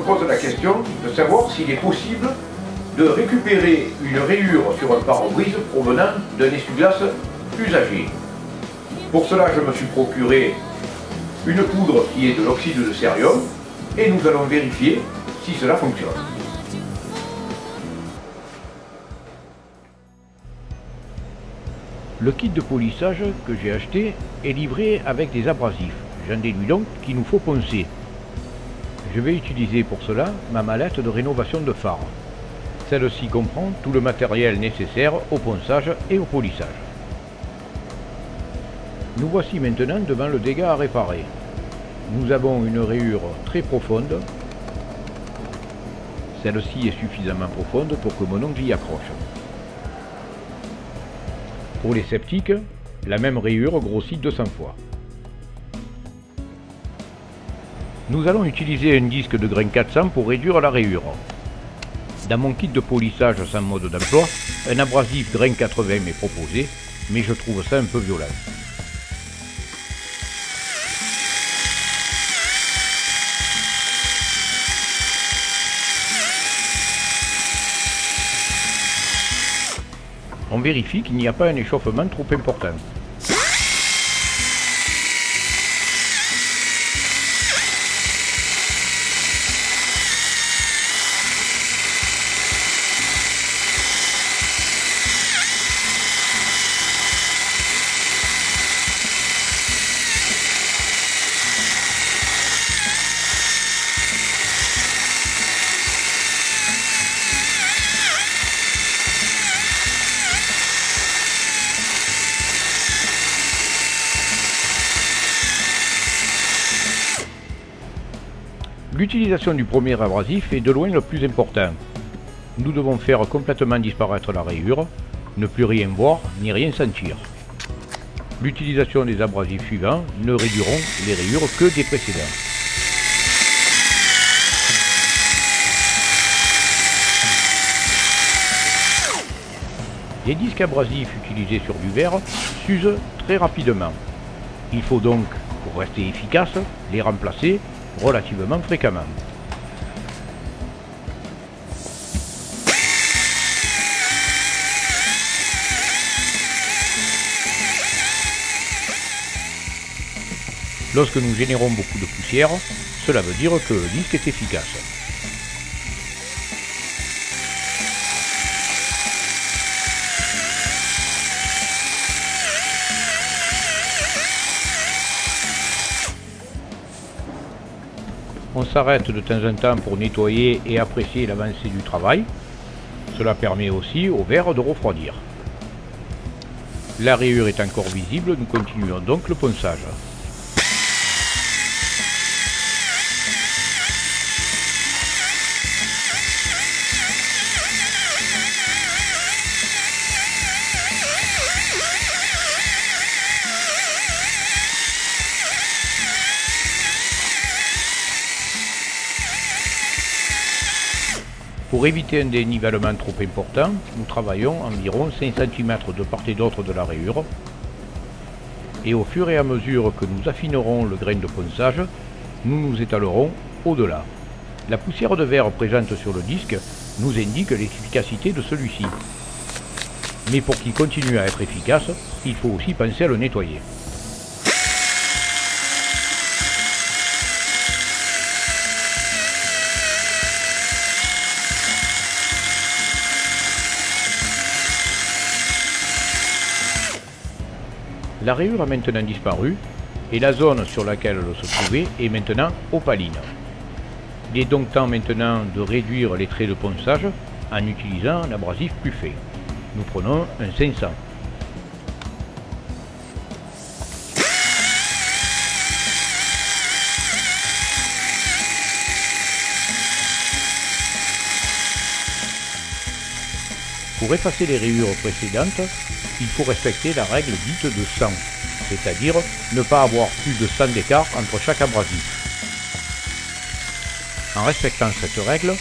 pose la question de savoir s'il est possible de récupérer une rayure sur un pare-brise provenant d'un essuie-glace usagé. Pour cela, je me suis procuré une poudre qui est de l'oxyde de cérium et nous allons vérifier si cela fonctionne. Le kit de polissage que j'ai acheté est livré avec des abrasifs. J'en déduis donc qu'il nous faut poncer. Je vais utiliser pour cela ma mallette de rénovation de phare. Celle-ci comprend tout le matériel nécessaire au ponçage et au polissage. Nous voici maintenant devant le dégât à réparer. Nous avons une rayure très profonde. Celle-ci est suffisamment profonde pour que mon ongle y accroche. Pour les sceptiques, la même rayure grossit 200 fois. Nous allons utiliser un disque de grain 400 pour réduire la rayure. Dans mon kit de polissage sans mode d'emploi, un abrasif grain 80 m'est proposé, mais je trouve ça un peu violent. On vérifie qu'il n'y a pas un échauffement trop important. L'utilisation du premier abrasif est de loin le plus important. Nous devons faire complètement disparaître la rayure, ne plus rien voir ni rien sentir. L'utilisation des abrasifs suivants ne réduiront les rayures que des précédents. Les disques abrasifs utilisés sur du verre s'usent très rapidement. Il faut donc, pour rester efficace, les remplacer relativement fréquemment. Lorsque nous générons beaucoup de poussière, cela veut dire que le disque est efficace. On s'arrête de temps en temps pour nettoyer et apprécier l'avancée du travail. Cela permet aussi au verre de refroidir. La rayure est encore visible, nous continuons donc le ponçage. Pour éviter un dénivellement trop important, nous travaillons environ 5 cm de part et d'autre de la rayure. Et au fur et à mesure que nous affinerons le grain de ponçage, nous nous étalerons au-delà. La poussière de verre présente sur le disque nous indique l'efficacité de celui-ci. Mais pour qu'il continue à être efficace, il faut aussi penser à le nettoyer. La rayure a maintenant disparu et la zone sur laquelle elle se trouvait est maintenant opaline. Il est donc temps maintenant de réduire les traits de ponçage en utilisant un abrasif plus fait. Nous prenons un 500. Pour effacer les rayures précédentes, il faut respecter la règle dite de 100, c'est-à-dire ne pas avoir plus de 100 d'écart entre chaque abrasif. En respectant cette règle,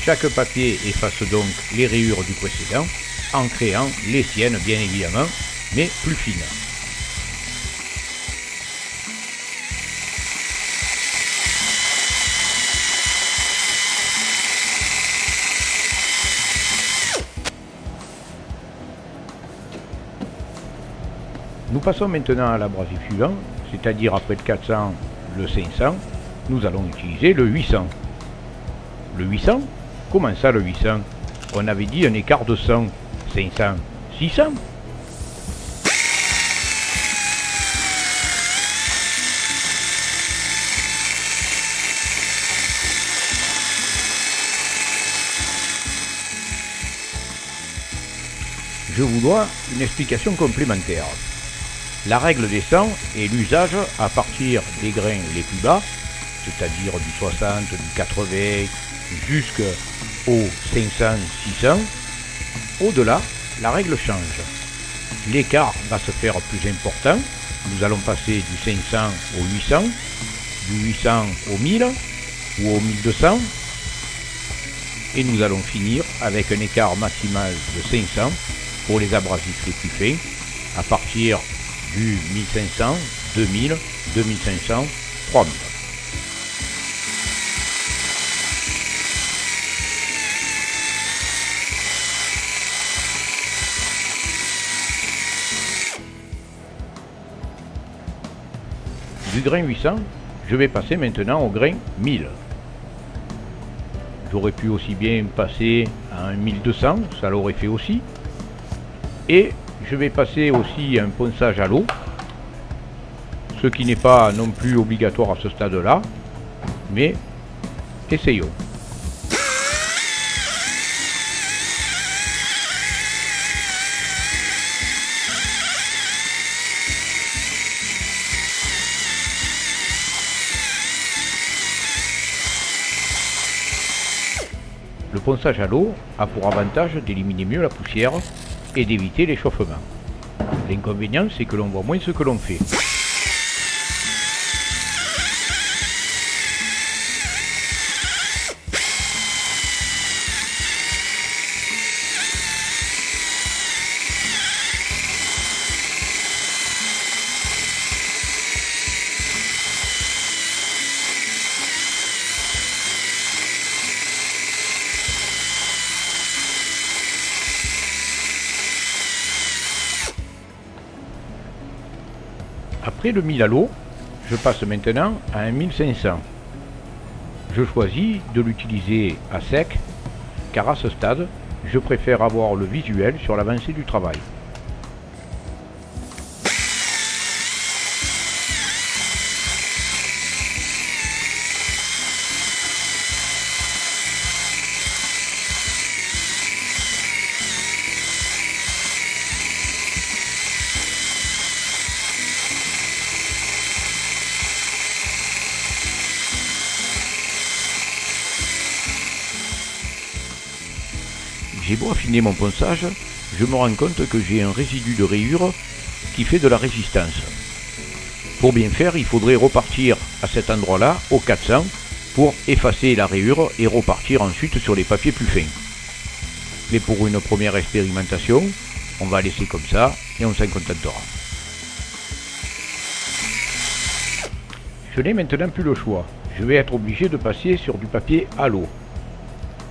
chaque papier efface donc les rayures du précédent, en créant les siennes bien évidemment, mais plus fines. Nous passons maintenant à l'abrasif suivant, c'est-à-dire après le 400, le 500, nous allons utiliser le 800. Le 800? Comment ça le 800? On avait dit un écart de 100, 500, 600. Je vous dois une explication complémentaire. La règle des 100 est l'usage à partir des grains les plus bas, c'est-à-dire du 60, du 80, jusqu'au 500, 600. Au-delà, la règle change. L'écart va se faire plus important. Nous allons passer du 500 au 800, du 800 au 1000 ou au 1200. Et nous allons finir avec un écart maximal de 500 pour les abrasifs les plus fins, à partir du 1500, 2000, 2500, 3000. Du grain 800, je vais passer maintenant au grain 1000. J'aurais pu aussi bien passer à un 1200, ça l'aurait fait aussi. Et je vais passer aussi un ponçage à l'eau, ce qui n'est pas non plus obligatoire à ce stade-là, mais essayons. Le ponçage à l'eau a pour avantage d'éliminer mieux la poussière et d'éviter l'échauffement. L'inconvénient, c'est que l'on voit moins ce que l'on fait. Après le 1000 à l'eau, je passe maintenant à un 1500. Je choisis de l'utiliser à sec, car à ce stade, je préfère avoir le visuel sur l'avancée du travail. J'ai beau affiner mon ponçage, je me rends compte que j'ai un résidu de rayure qui fait de la résistance. Pour bien faire, il faudrait repartir à cet endroit-là, au 400, pour effacer la rayure et repartir ensuite sur les papiers plus fins. Mais pour une première expérimentation, on va laisser comme ça et on s'en contentera. Je n'ai maintenant plus le choix. Je vais être obligé de passer sur du papier à l'eau.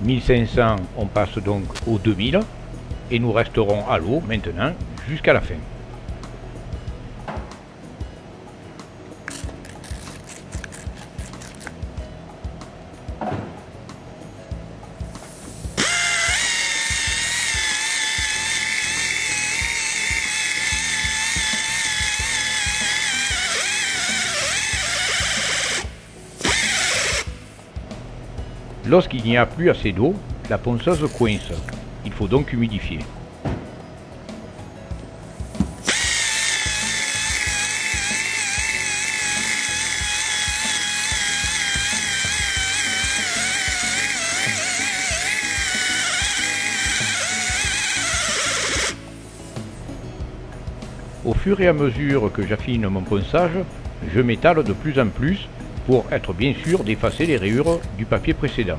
1500, on passe donc au 2000 et nous resterons à l'eau maintenant jusqu'à la fin. Lorsqu'il n'y a plus assez d'eau, la ponceuse coince. Il faut donc humidifier. Au fur et à mesure que j'affine mon ponçage, je m'étale de plus en plus pour être bien sûr d'effacer les rayures du papier précédent.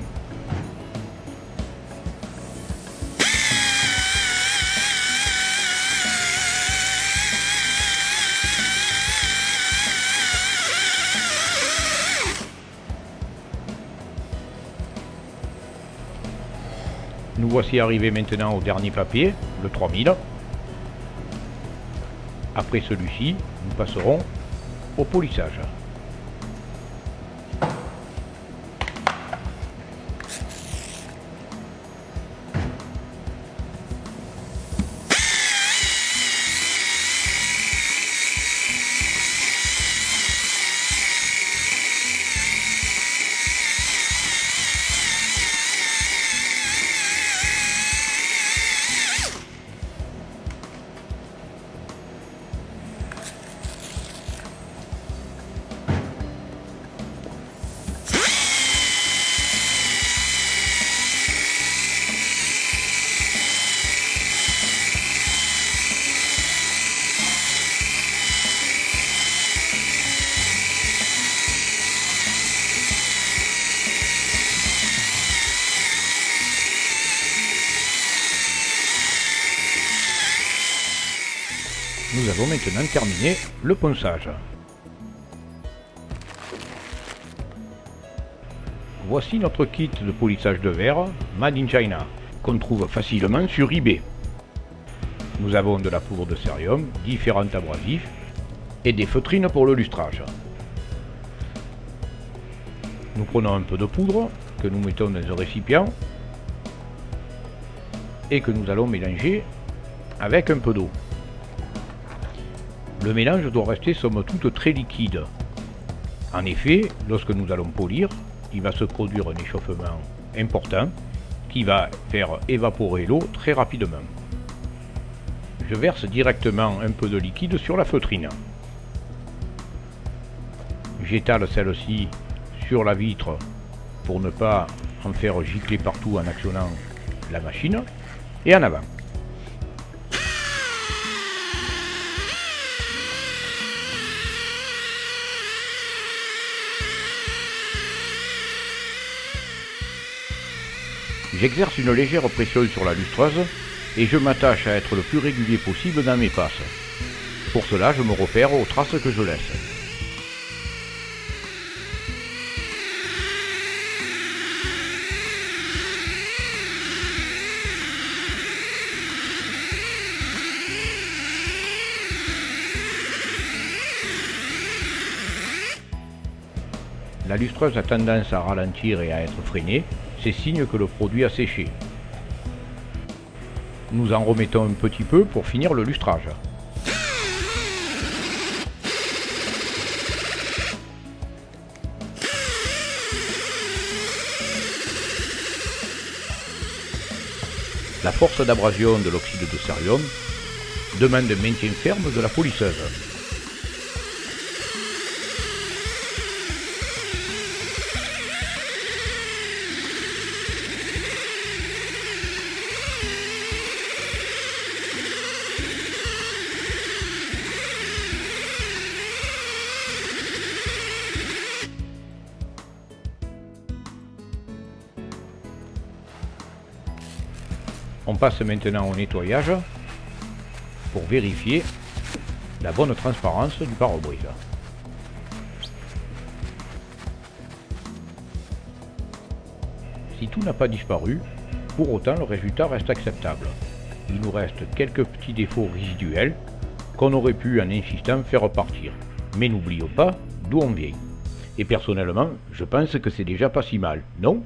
Nous voici arrivés maintenant au dernier papier, le 3000. Après celui-ci, nous passerons au polissage. Nous avons maintenant terminé le ponçage. Voici notre kit de polissage de verre Made in China, qu'on trouve facilement sur eBay. Nous avons de la poudre de cérium, différents abrasifs et des feutrines pour le lustrage. Nous prenons un peu de poudre que nous mettons dans un récipient et que nous allons mélanger avec un peu d'eau. Le mélange doit rester somme toute très liquide. En effet, lorsque nous allons polir, il va se produire un échauffement important qui va faire évaporer l'eau très rapidement. Je verse directement un peu de liquide sur la feutrine. J'étale celle-ci sur la vitre pour ne pas en faire gicler partout en actionnant la machine, et en avant. J'exerce une légère pression sur la lustreuse et je m'attache à être le plus régulier possible dans mes passes. Pour cela, je me repère aux traces que je laisse. La lustreuse a tendance à ralentir et à être freinée, c'est signe que le produit a séché. Nous en remettons un petit peu pour finir le lustrage. La force d'abrasion de l'oxyde de cérium demande un maintien ferme de la polisseuse. On passe maintenant au nettoyage pour vérifier la bonne transparence du pare-brise. Si tout n'a pas disparu, pour autant le résultat reste acceptable. Il nous reste quelques petits défauts résiduels qu'on aurait pu en insistant faire partir. Mais n'oublions pas d'où on vient. Et personnellement, je pense que c'est déjà pas si mal, non ?